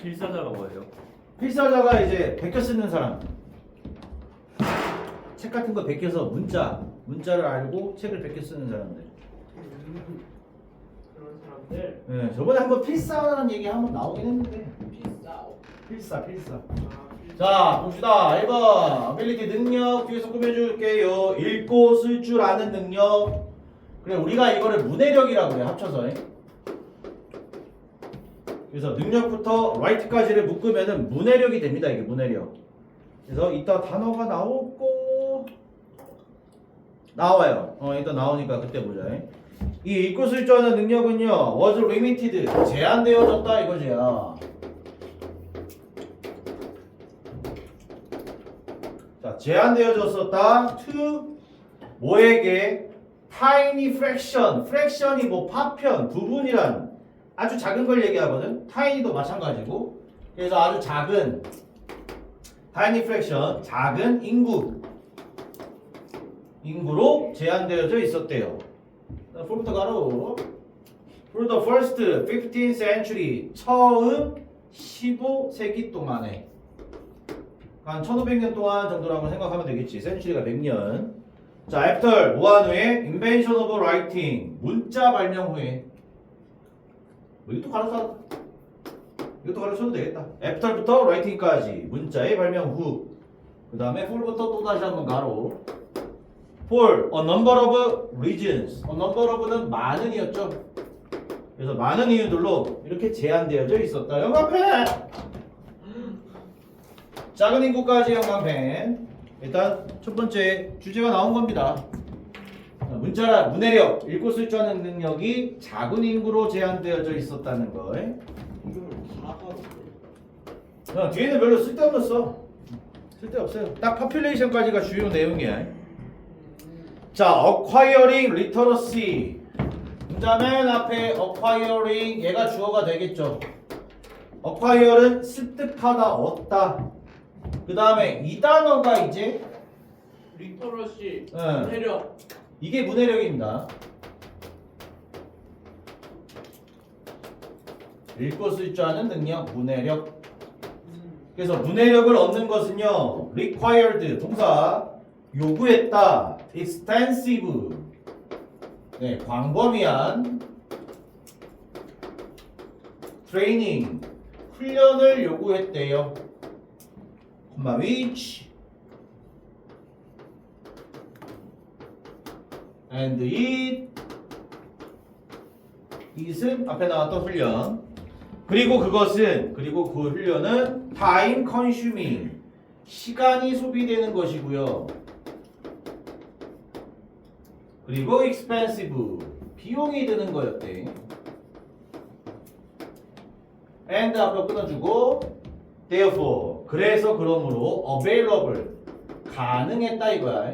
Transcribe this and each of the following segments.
필사자가 뭐예요? 필사자가 이제 베껴 쓰는 사람. 책 같은 거 베껴서 문자를 알고 책을 베껴 쓰는 사람들. 그런 사람들. 네, 저번에 한번 필사라는 얘기 한번 나오긴 했는데. 필사. 필사. 자, 봅시다. 1번. 어빌리티 능력 뒤에서 꾸며줄게요. 읽고 쓸 줄 아는 능력. 그래, 우리가 이거를 문해력이라고 그래, 합쳐서. 그래서 능력부터 right까지를 묶으면은 문해력이 됩니다. 이게 문해력. 그래서 이따 단어가 나와요. 이따 나오니까 그때 보자. 이 읽고 쓸 줄 아는 능력은요, was limited, 제한되어졌다 이거지야. 자, 제한되어졌었다. to 뭐에게? tiny fraction. fraction이 뭐 파편, 부분이란 아주 작은 걸 얘기하거든. tiny도 마찬가지고. 그래서 아주 작은 tiny fraction, 작은 인구로 제한되어져 있었대요. for부터 가로. For the first 15th century, 처음 15세기 동안에 한 1500년 동안 정도라고 생각하면 되겠지. 센츄리가 100년. 자, after 뭐한 후에 invention of writing, 문자 발명 후에. 이것도 가르쳐도 되겠다. after부터 writing까지 문자의 발명 후. 그 다음에 for부터 또 다시 한번 가로. for a number of reasons. a number of는 많은이었죠. 그래서 많은 이유들로 이렇게 제한되어져 있었다. 영감펜! 작은 인구까지 영감펜. 일단 첫 번째 주제가 나온 겁니다. 문해력, 읽고 쓸 줄 아는 능력이 작은 인구로 제한되어져 있었다는 거. 이걸 다 하던데. 뒤에는 별로 쓸데없어. 쓸데없어요. 딱 population까지가 주요 내용이야. 자, acquiring literacy. 문자 맨 앞에 acquiring, 얘가 주어가 되겠죠. acquire은 습득하다, 얻다. 그 다음에 이 단어가 이제 리터러시, 네. 문해력. 이게 문해력입니다. 읽고 쓸 줄 아는 능력, 문해력. 그래서 문해력을 얻는 것은요, required, 동사, 요구했다, extensive, 네, 광범위한 training, 훈련을 요구했대요. which and it it은 앞에 나왔던 훈련. 그리고 그 훈련은 time consuming, 시간이 소비되는 것이고요. 그리고 expensive, 비용이 드는 거였대. and 앞에 끊어주고 therefore, 그러므로 available, 가능했다 이거야.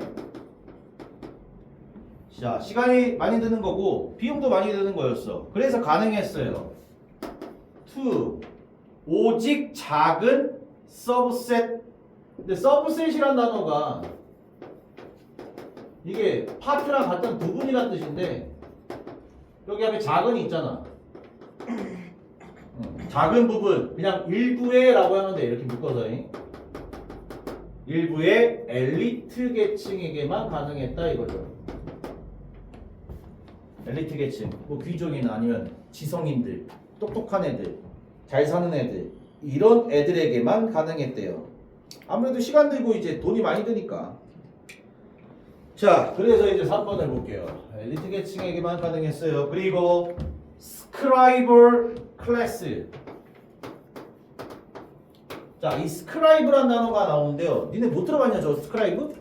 자, 시간이 많이 드는 거고 비용도 많이 드는 거였어. 그래서 가능했어요. to, 오직 작은 subset. 근데 subset이란 단어가 이게 파트랑 같은 부분이란 뜻인데 여기 앞에 작은이 있잖아. 작은 부분, 그냥 일부의 라고 하면 돼. 이렇게 묶어서. 일부의 엘리트 계층에게만 가능했다 이거죠. 엘리트 계층, 뭐 귀족이나 아니면 지성인들, 똑똑한 애들, 잘 사는 애들, 이런 애들에게만 가능했대요. 아무래도 시간 들고 이제 돈이 많이 드니까. 자, 그래서 이제 3번을 볼게요. 엘리트 계층에게만 가능했어요. 그리고 스크라이벌 클래스. 자, 이 스크라이브란 단어가 나오는데요. 니네 못 들어봤냐, 저 스크라이브?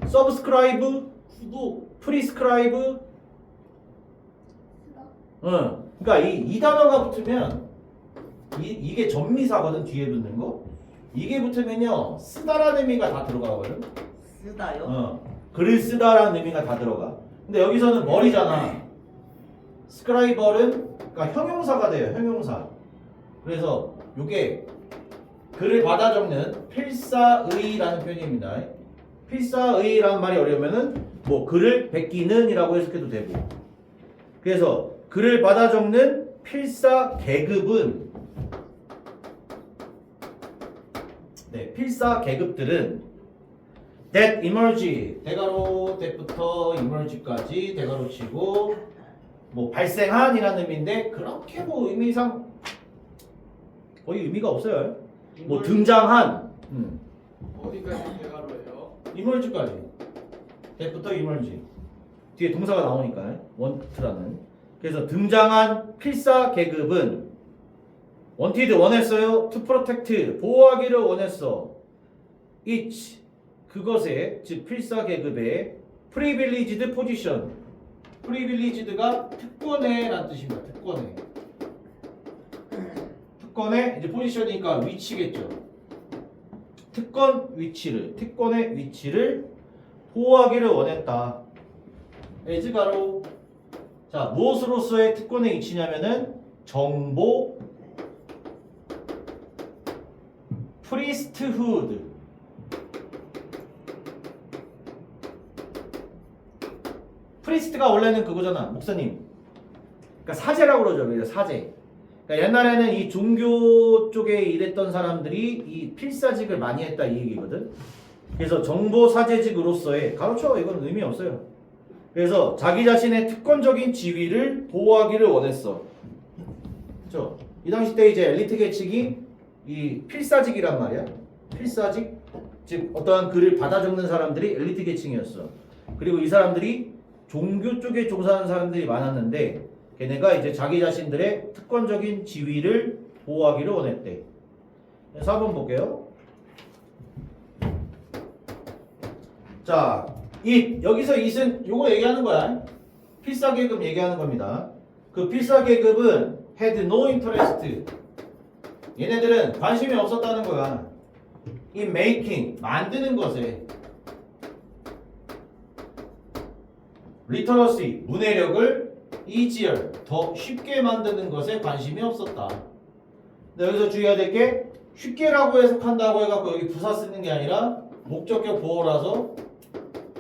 서브스크라이브, 구독, 프리스크라이브. 그러니까 이 단어가 붙으면 이게 전미사거든. 뒤에 붙는 거. 이게 붙으면요, 쓰다라는 의미가 다 들어가거든. 쓰다요? 글을 쓰다라는 의미가 다 들어가. 근데 여기서는 머리잖아. 스크라이벌은 그러니까 형용사가 돼요. 형용사. 그래서 요게 글을 받아 적는 필사의라는 표현입니다. 필사의라는 말이 어려우면은 뭐 글을 베끼는 이라고 해석해도 되고. 그래서 글을 받아 적는 필사 계급은 네, 필사 계급들은 that emerge 대가로 that부터 emerge까지 대가로 치고 뭐 발생한이라는 의미인데 그렇게 뭐 의미상 거의 의미가 없어요. 뭐 등장한 어디까지 대가로예요? emerge까지 that부터 emerge 뒤에 동사가 나오니까 want라는 그래서 등장한 필사 계급은 wanted 원했어요. to protect 보호하기를 원했어. each 그것의 즉 필사 계급의 privileged position privileged가 특권의 라는 뜻입니다. 특권의 이제 포지션이니까 위치겠죠. 특권의 위치를 보호하기를 원했다. 에즈가로 자 무엇으로서의 특권의 위치냐면은 정보 priesthood 프리스트가 원래는 그거잖아 목사님 그러니까 사제라고 그러죠. 그래서 사제 그러니까 옛날에는 이 종교 쪽에 일했던 사람들이 이 필사직을 많이 했다 이 얘기거든. 그래서 정보 사제직으로서의 가로쳐 이건 의미 없어요. 그래서 자기 자신의 특권적인 지위를 보호하기를 원했어. 그렇죠? 이 당시 때 이제 엘리트 계층이 이 필사직이란 말이야. 필사직 즉 어떠한 글을 받아 적는 사람들이 엘리트 계층이었어. 그리고 이 사람들이 종교 쪽에 종사하는 사람들이 많았는데 걔네가 이제 자기 자신들의 특권적인 지위를 보호하기를 원했대. 그래서 한번 볼게요. 자, 여기서 it은 요거 얘기하는 거야. 필사계급 얘기하는 겁니다. 그 필사계급은 had no interest. 얘네들은 관심이 없었다는 거야. in making 만드는 것에 literacy 문해력을 easier 더 쉽게 만드는 것에 관심이 없었다. 근데 여기서 주의해야 될 게 쉽게라고 해석한다고 해갖고 여기 부사 쓰는 게 아니라 목적격 보호라서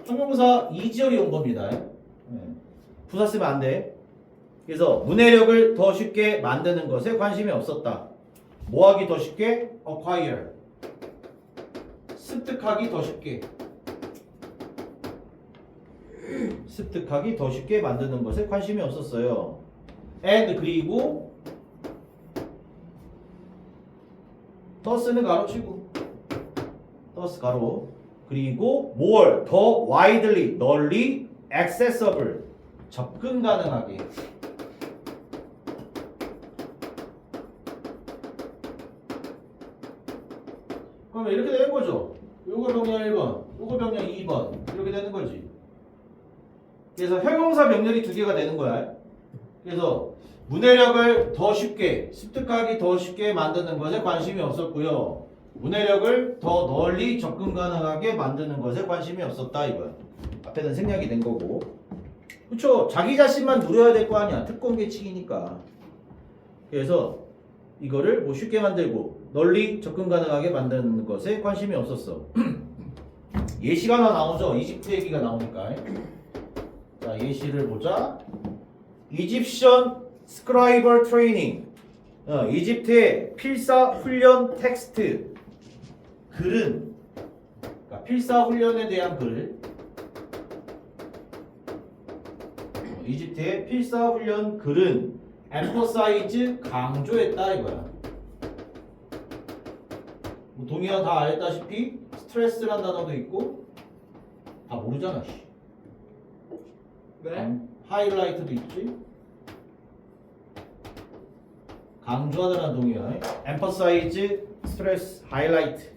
형용사 easier이 온 겁니다. 부사 쓰면 안 돼. 그래서 문해력을 더 쉽게 만드는 것에 관심이 없었다. 뭐하기 더 쉽게? acquire 습득하기 더 쉽게 습득하기 더 쉽게 만드는 것에 관심이 없었어요. and 그리고 thus는 가로치고 thus 가로 그리고 more 더 widely 널리 accessible 접근 가능하게 그럼 이렇게 되는 거죠. 요거 병렬 1번 요거 병렬 2번 이렇게 되는 거지. 그래서 형용사 병렬이 두 개가 되는 거야. 그래서 문해력을 더 쉽게 습득하기 더 쉽게 만드는 것에 관심이 없었고요. 문해력을 더 널리 접근 가능하게 만드는 것에 관심이 없었다 이거야. 앞에는 생략이 된 거고. 그쵸? 자기 자신만 누려야 될 거 아니야. 특권 계층이니까. 그래서 이거를 뭐 쉽게 만들고 널리 접근 가능하게 만드는 것에 관심이 없었어. 예시가 하나 나오죠. 이집트 얘기가 나오니까. 자, 예시를 보자. 이집션 스크라이버 트레이닝. 이집트의 필사 훈련 텍스트. 글은 그러니까 필사 훈련에 대한 글. 이집트의 필사 훈련 글은 emphasize 강조했다 이거야. 뭐 동의어 다 알다시피 스트레스란 단어도 있고 다 모르잖아. 씨. 네? 하이라이트도 있지. 강조하다라는 동의어. emphasize, stress, highlight.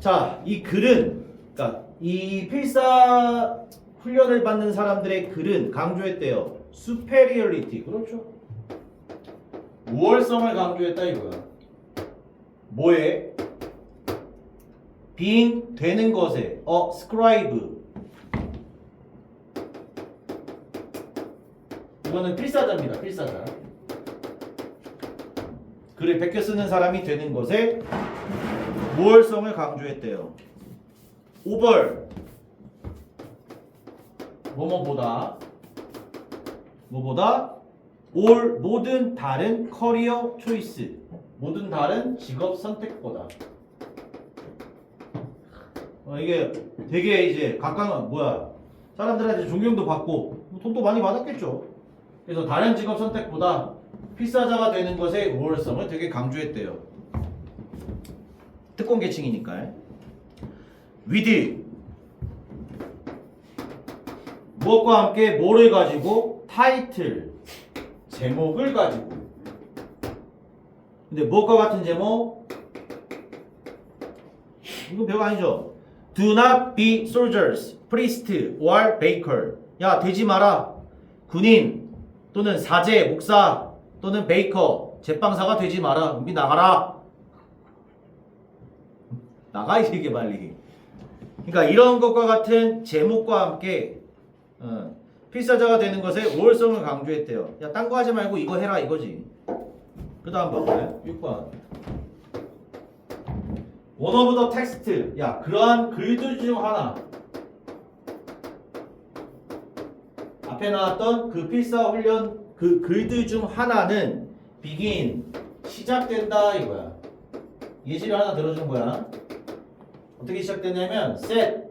자, 이 글은 그러니까 이 필사 훈련을 받는 사람들의 글은 강조했대요. superiority. 그렇죠. 우월성을 강조했다 이거야. 뭐에? being 되는 것에 scribe. 이거는 필사자입니다. 필사자. 글을 베껴 쓰는 사람이 되는 것에 우월성을 강조했대요. over 뭐보다 all 모든 다른 커리어 초이스 모든 다른 직업 선택보다 이게 되게 이제 각광은 뭐야 사람들한테 존경도 받고 돈도 많이 받았겠죠. 그래서 다른 직업 선택보다 필사자가 되는 것의 우월성을 되게 강조했대요. 특권 계층이니까. with 무엇과 함께 뭐를 가지고 타이틀 제목을 가지고. 근데 무엇과 같은 제목? 이거 별거 아니죠. Do not be soldiers, priest or baker. 야 되지 마라. 군인 또는 사제, 목사 또는 베이커, 제빵사가 되지 마라. 우리 나가라. 나가 이게 빨리. 그러니까 이런 것과 같은 제목과 함께 필사자가 되는 것의 우월성을 강조했대요. 야 딴 거 하지 말고 이거 해라 이거지. 그 다음 봐봐요. 6번. One of the text. 야 그러한 글들 중 하나. 앞에 나왔던 그 필사 훈련 그 글들 중 하나는 begin 시작된다 이거야. 예시를 하나 들어준 거야. 어떻게 시작되냐면 set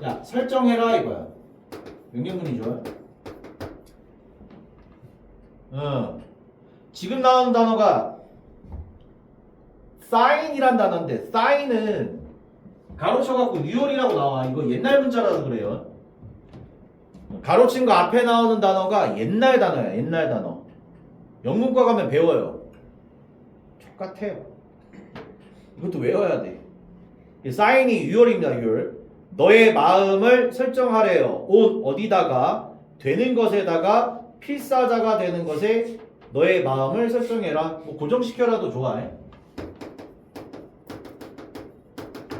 야 설정해라 이거야. 명령문이죠. 지금 나오는 단어가 sign이란 단어인데 sign은 가로쳐갖고 유월이라고 나와. 이거 옛날 문자라서 그래요. 가로친 거 앞에 나오는 단어가 옛날 단어야. 옛날 단어. 영문과 가면 배워요. 똑같아요. 이것도 외워야 돼. 사인이 유월입니다. 유월. 너의 마음을 설정하래요. 온 어디다가 되는 것에다가 필사자가 되는 것에 너의 마음을 설정해라. 뭐 고정시켜라도 좋아해.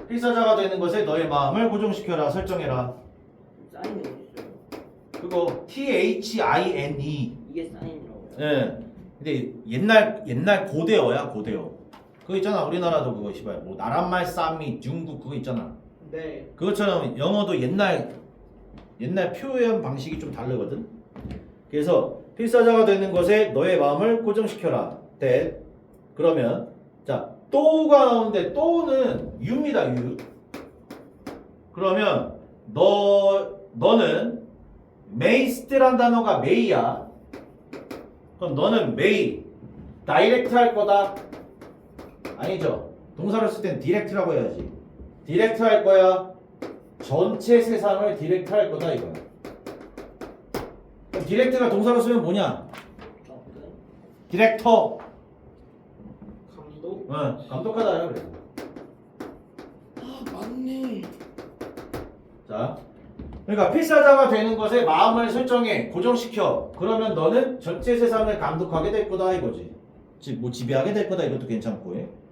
필사자가 되는 것에 너의 마음을 고정시켜라. 설정해라. 사인이 어디 있어요? 그거 THINE. 이게 사인이라고요? 예. 근데 옛날 고대어야 고대어. 그거 있잖아. 우리나라도 그거 씨발 뭐 나란말 쌈미 중국 그거 있잖아. 네. 그것처럼 영어도 옛날 표현 방식이 좀 다르거든. 그래서 필사자가 되는 것에 너의 마음을 고정시켜라. that. 그러면 자 또가 나오는데 또는 you입니다. you. 그러면 너는 may스트란 단어가 may야. 그럼 너는 may 다이렉트 할 거다. 아니죠. 동사를 쓸 땐 디렉트라고 해야지. 디렉트 할 거야. 전체 세상을 디렉트 할 거다 이거야. 그럼 디렉트가 동사로 쓰면 뭐냐? 디렉터. 감독. 응, 감독하다 그래. 아 맞네. 자, 그러니까 필사자가 되는 것에 마음을 설정해 고정시켜. 그러면 너는 전체 세상을 감독하게 될 거다 이거지. 뭐 지배하게 될 거다 이것도 괜찮고.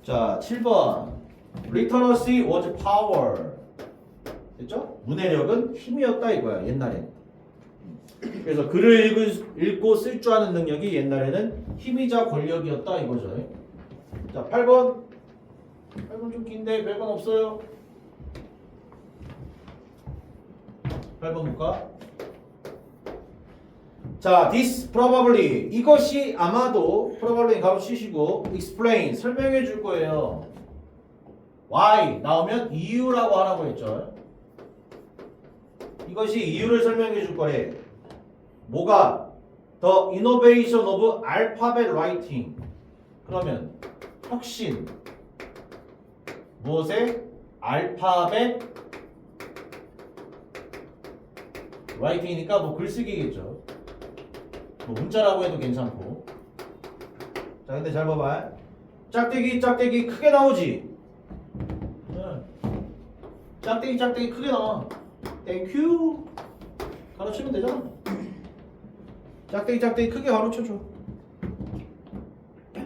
자, 7번. Literacy was power. 됐죠? 문해력은 힘이었다 이거야 옛날엔. 그래서 글을 읽고 쓸 줄 아는 능력이 옛날에는 힘이자 권력이었다 이거죠. 자, 8번. 8번 좀 긴데 별건 없어요. 8번 볼까? 자, this probably 이것이 아마도 probably 가로치시고 explain 설명해 줄 거예요. why 나오면 이유라고 하라고 했죠. 이것이 이유를 설명해 줄 거래. 뭐가? The innovation of alphabet writing. 그러면 혁신 무엇의? 알파벳 라이팅이니까 뭐 글쓰기겠죠. 뭐 문자라고 해도 괜찮고. 자, 근데 잘 봐봐. 짝대기 크게 나오지. 짝대기 크게 나와. 땡큐 가로치면 되잖아. 짝대기 크게 가로쳐줘.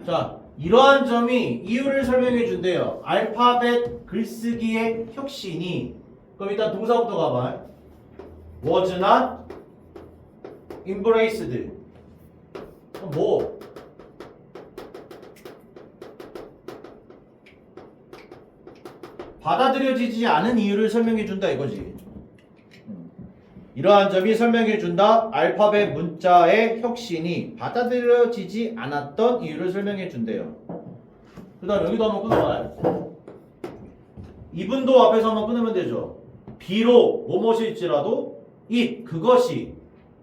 자, 이러한 점이 이유를 설명해 준대요. 알파벳 글쓰기의 혁신이. 그럼 일단 동사부터 가봐. was not embraced. 뭐? 받아들여지지 않은 이유를 설명해 준다 이거지. 이러한 점이 설명해 준다. 알파벳 문자의 혁신이 받아들여지지 않았던 이유를 설명해 준대요. 그 다음 여기도 한번 끊어봐요. 이분도 앞에서 한번 끊으면 되죠. 비록 뭐뭐일지라도 it 그것이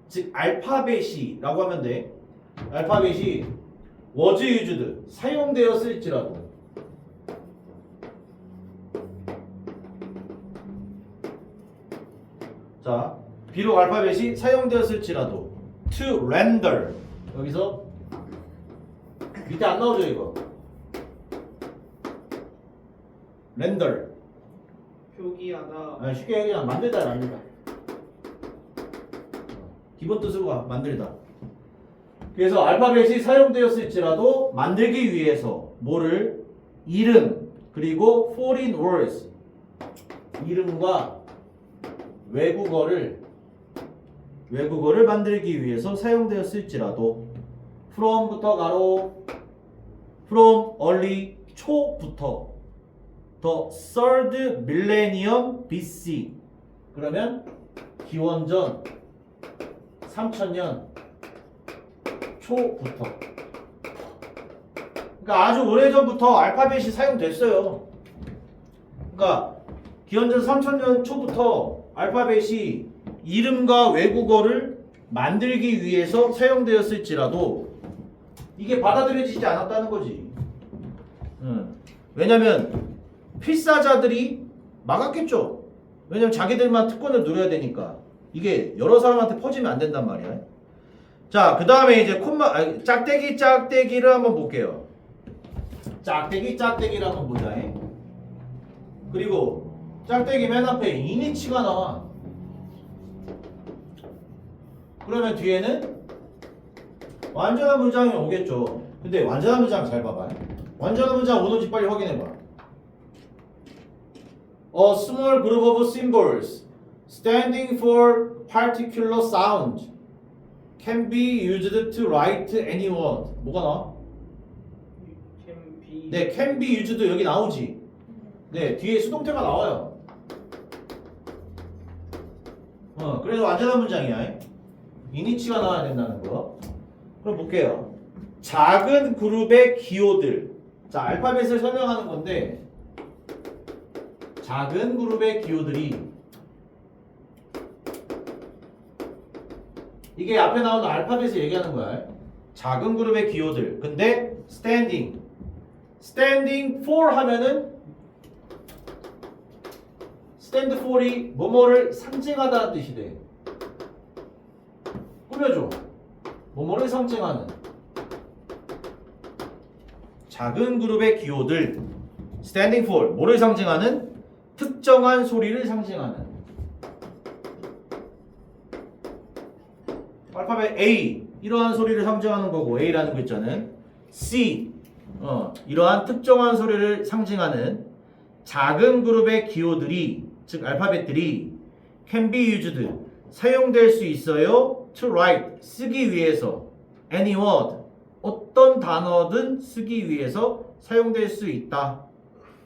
즉 알파벳이라고 하면 돼. 알파벳이 was used 사용되었을지라도 자 비록 알파벳이 사용되었을지라도 to render 여기서 밑에 안 나오죠 이거 render 표기하다. 쉽게 그냥 만들다 기본 뜻으로 만들다. 그래서 알파벳이 사용되었을지라도 만들기 위해서 뭐를 이름 그리고 foreign words 이름과 외국어를 만들기 위해서 사용되었을지라도 from부터 가로 from early 초부터 the third millennium BC 그러면 기원전 3000년 초부터 그러니까 아주 오래전부터 알파벳이 사용됐어요. 그러니까 기원전 3000년 초부터 알파벳이 이름과 외국어를 만들기 위해서 사용되었을지라도 이게 받아들여지지 않았다는 거지. 왜냐면 필사자들이 막았겠죠. 왜냐면 자기들만 특권을 누려야 되니까 이게 여러 사람한테 퍼지면 안 된단 말이야. 자, 그 다음에 이제 짝대기를 한번 볼게요. 짝대기를 한번 보자. 그리고 짝대기 맨 앞에 이니치가 나와. 그러면 뒤에는 완전한 문장이 오겠죠. 근데 완전한 문장 잘 봐봐. 완전한 문장 오는지 빨리 확인해봐. A small group of symbols standing for particular sound can be used to write any word. 뭐가 나와? can be. 네, can be used 여기 나오지. 네, 뒤에 수동태가 나와요. 그래서 완전한 문장이야. 이니치가 나와야 된다는 거. 그럼 볼게요. 작은 그룹의 기호들. 자, 알파벳을 설명하는 건데 작은 그룹의 기호들이 이게 앞에 나오는 알파벳을 얘기하는 거야. 작은 그룹의 기호들. 근데 standing for 하면은 stand for이 뭐뭐를 상징하다는 뜻이 돼. 꾸며줘. 뭐뭐를 상징하는 작은 그룹의 기호들 standing for 뭐를 상징하는 특정한 소리를 상징하는 알파벳 A 이러한 소리를 상징하는 거고 A라는 글자는 C 이러한 특정한 소리를 상징하는 작은 그룹의 기호들이 즉 알파벳들이 can be used 사용될 수 있어요 to write 쓰기 위해서 any word 어떤 단어든 쓰기 위해서 사용될 수 있다.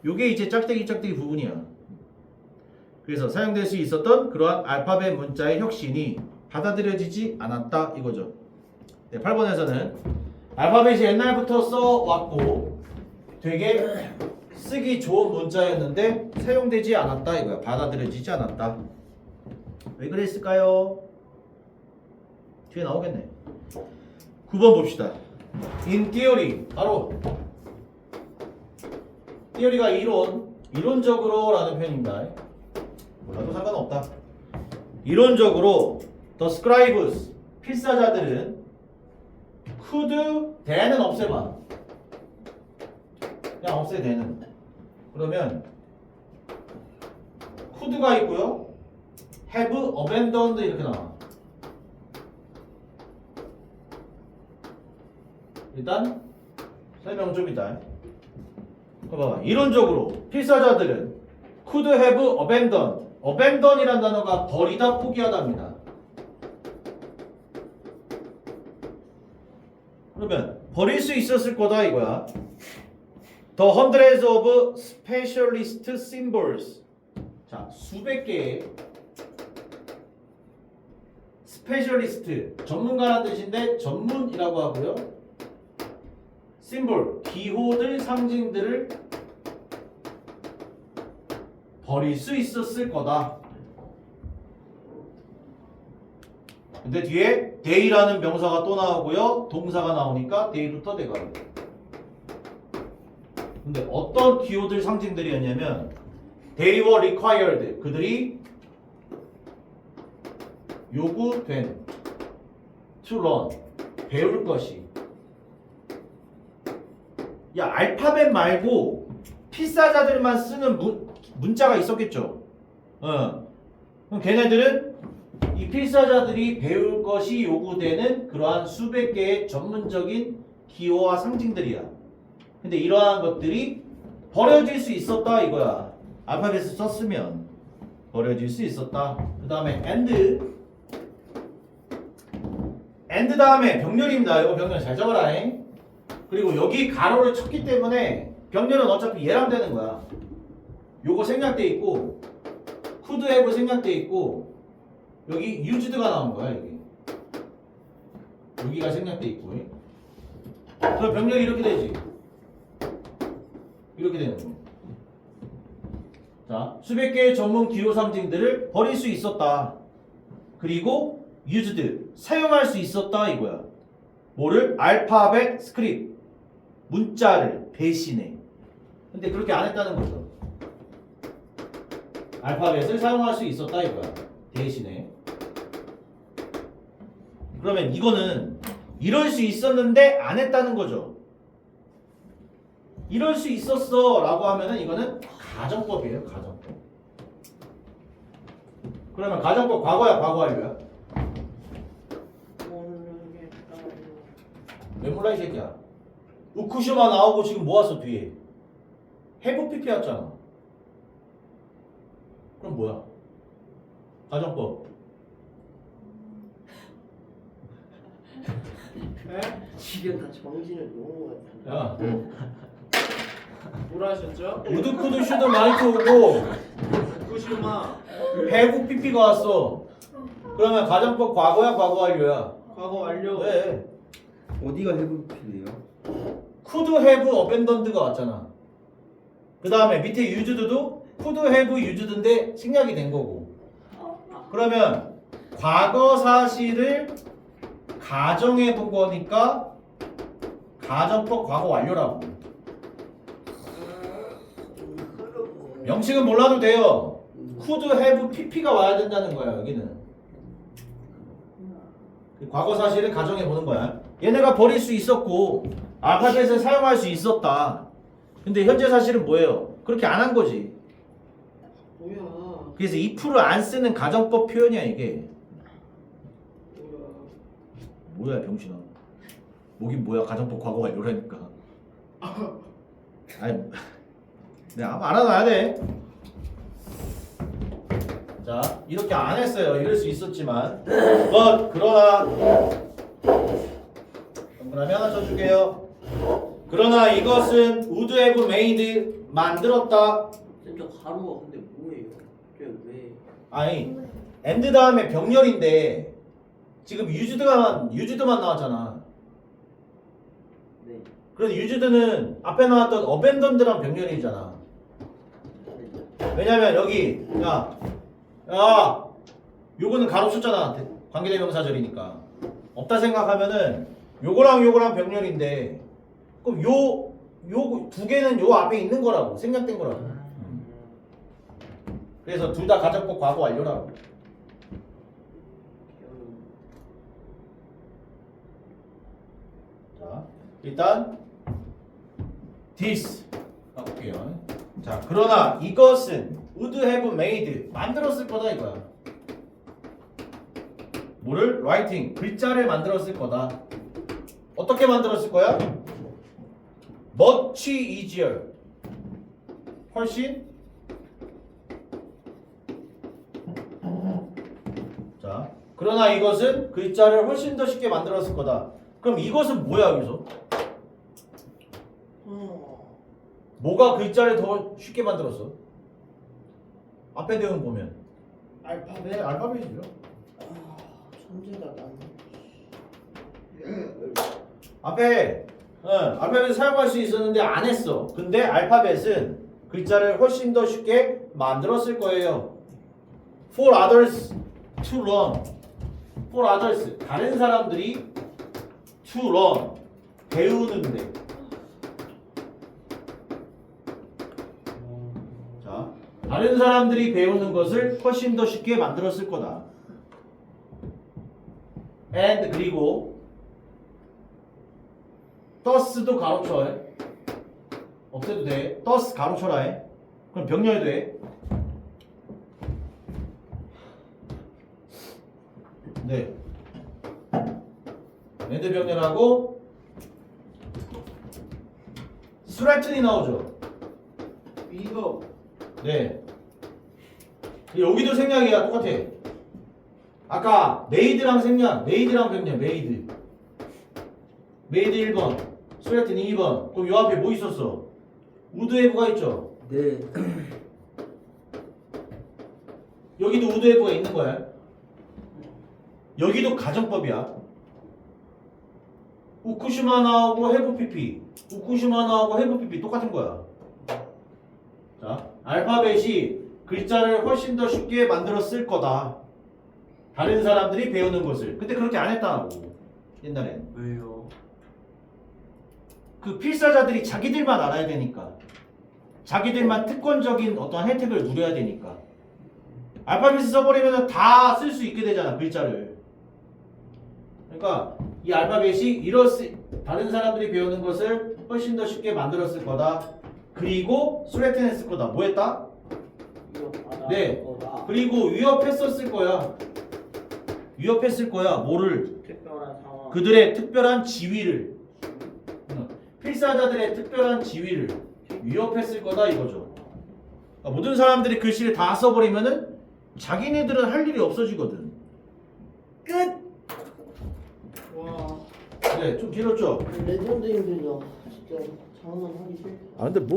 요게 이제 짝대기 부분이야. 그래서 사용될 수 있었던 그러한 알파벳 문자의 혁신이 받아들여지지 않았다 이거죠. 네, 8번에서는 알파벳이 옛날부터 써왔고 되게 쓰기 좋은 문자였는데 사용되지 않았다 이거야. 받아들여지지 않았다. 왜 그랬을까요? 뒤에 나오겠네. 9번 봅시다. In theory 바로 theory가 이론적으로 라는 표현입니다. 몰라도 상관없다. 이론적으로 the scribes 필사자들은 could the는 없애봐. 그냥 없애 the는. 그러면 could가 있고요. have abandoned 이렇게 나와. 일단 설명 좀 이따. 봐봐. 이론적으로 필사자들은 could have abandoned. abandon이란 단어가 버리다, 포기하다입니다. 그러면 버릴 수 있었을 거다 이거야. The hundreds of specialist symbols. 자, 수백 개의 스페셜리스트, 전문가라는 뜻인데 전문이라고 하고요. 심볼, 기호들, 상징들을 버릴 수 있었을 거다. 근데 뒤에 they라는 명사가 또 나오고요. 동사가 나오니까 they부터 돼가요. 근데 어떤 기호들 상징들이었냐면 they were required. 그들이 요구된 to learn. 배울 것이. 야, 알파벳 말고 필사자들만 쓰는 문자가 있었겠죠. 그럼 걔네들은 이 필사자들이 배울 것이 요구되는 그러한 수백 개의 전문적인 기호와 상징들이야. 근데 이러한 것들이 버려질 수 있었다 이거야. 알파벳을 썼으면 버려질 수 있었다. 그 다음에 and 다음에 병렬입니다. 이거 병렬 잘 적어라. 그리고 여기 가로를 쳤기 때문에 병렬은 어차피 얘랑 되는 거야. 요거 생략돼 있고 could have 생략돼 있고 여기 used가 나온 거야. 여기가 생략돼 있고. 그럼 병렬이 이렇게 되지. 이렇게 되는 거야. 자, 수백 개의 전문 기호 상징들을 버릴 수 있었다. 그리고 used 사용할 수 있었다 이거야. 뭐를? 알파벳 스크립트 문자를 대신해. 근데 그렇게 안 했다는 거죠. 알파벳을 사용할 수 있었다 이거야. 대신에. 그러면 이거는 이럴 수 있었는데 안 했다는 거죠. 이럴 수 있었어 라고 하면은 이거는 가정법이에요. 가정법. 그러면 가정법 과거야 과거 완료야? 모르겠다. 왜 몰라 이 새끼야. 우쿠슈마 나오고 지금 모았어 뒤에. 해부 PP 왔잖아. 그럼 뭐야? 가정법. 지금 다 정신을 놓은 것 같아. 야, 뭐라 하셨죠? 우드쿠드 슈드 마이크 오고 후쿠시마 해부 PP가 왔어. 그러면 가정법 과거야 과거 완료야? 과거 완료. 왜? 어디가 해부필이에요? could have abandoned가 왔잖아. 그 다음에 밑에 used도 could have used인데 생략이 된 거고. 그러면 과거 사실을 가정해 본 거니까 가정법 과거 완료라고. 명칭은 몰라도 돼요. could have pp가 와야 된다는 거야 여기는. 과거 사실을 가정해 보는 거야. 얘네가 버릴 수 있었고 알파벳을 사용할 수 있었다. 근데 현재 사실은 뭐예요? 그렇게 안 한 거지. 뭐야? 그래서 if를 안 쓰는 가정법 표현이야 이게. 뭐야 병신아. 뭐긴 뭐야 가정법 과거 완료라니까. 아니 내가 알아놔야 돼. 자 이렇게 안 했어요. 이럴 수 있었지만 그러나 동그라미 하나 쳐줄게요. 그러나 이것은 would have made 만들었다. 쌤, 저 가루가 근데 뭐예요? 저 왜? 아니 and 다음에 병렬인데 지금 used만 나왔잖아. 네. 그래서 used는 앞에 나왔던 abandoned랑 병렬이잖아. 왜냐면 여기 야 요거는 가로 쳤잖아. 관계대명사절이니까 없다 생각하면은 요거랑 병렬인데 그럼 요 두 개는 요 앞에 있는 거라고 생략된 거라고. 그래서 둘 다 가정법 과거 완료라고. 자 일단 this 볼게요. 자 그러나 이것은 would have made 만들었을 거다 이거야. 뭐를? writing 글자를 만들었을 거다. 어떻게 만들었을 거야? much easier 훨씬. 자 그러나 이것은 글자를 훨씬 더 쉽게 만들었을 거다. 그럼 이것은 뭐야 여기서? 뭐가 글자를 더 쉽게 만들었어? 앞에 내용 보면 알파벳이죠. 천재다 난. 앞에 알파벳을 사용할 수 있었는데 안 했어. 근데 알파벳은 글자를 훨씬 더 쉽게 만들었을 거예요. For others to learn. For others 다른 사람들이 to learn 배우는데. 자, 다른 사람들이 배우는 것을 훨씬 더 쉽게 만들었을 거다. And 그리고 thus도 가로쳐. 없애도 돼. thus 가로쳐라 해. 그럼 병렬 돼. 네. and 병렬하고 threaten이 나오죠. 이거 네. 여기도 생략이야. 똑같아. 아까 메이드랑 생략, 메이드랑 병렬, 메이드. 메이드 1번, threaten 2번. 그럼 요 앞에 뭐 있었어? 우드헤브가 있죠. 네. 여기도 우드헤브가 있는 거야. 여기도 가정법이야. 우쿠시마 나오고 헤브 PP, 우쿠시마 나오고 헤브 PP 똑같은 거야. 자, 알파벳이 글자를 훨씬 더 쉽게 만들었을 거다. 다른 사람들이 배우는 것을. 근데 그렇게 안 했다고. 옛날엔. 왜요? 그 필사자들이 자기들만 알아야 되니까. 자기들만 특권적인 어떤 혜택을 누려야 되니까. 알파벳을 써버리면 다 쓸 수 있게 되잖아, 글자를. 그러니까 이 알파벳이 다른 사람들이 배우는 것을 훨씬 더 쉽게 만들었을 거다. 그리고 스레텐했을 거다. 뭐 했다? 네. 그리고 위협했었을 거야. 위협했을 거야. 뭐를? 특별한 상황. 그들의 특별한 지위를. 필사자들의 특별한 지위를 위협했을 거다 이거죠. 그러니까 모든 사람들이 글씨를 다 써버리면은 자기네들은 할 일이 없어지거든. 끝! 와 네, 좀 길었죠? 레전드 힘들다. 진짜 장난하기 싫다. 아 근데 뭐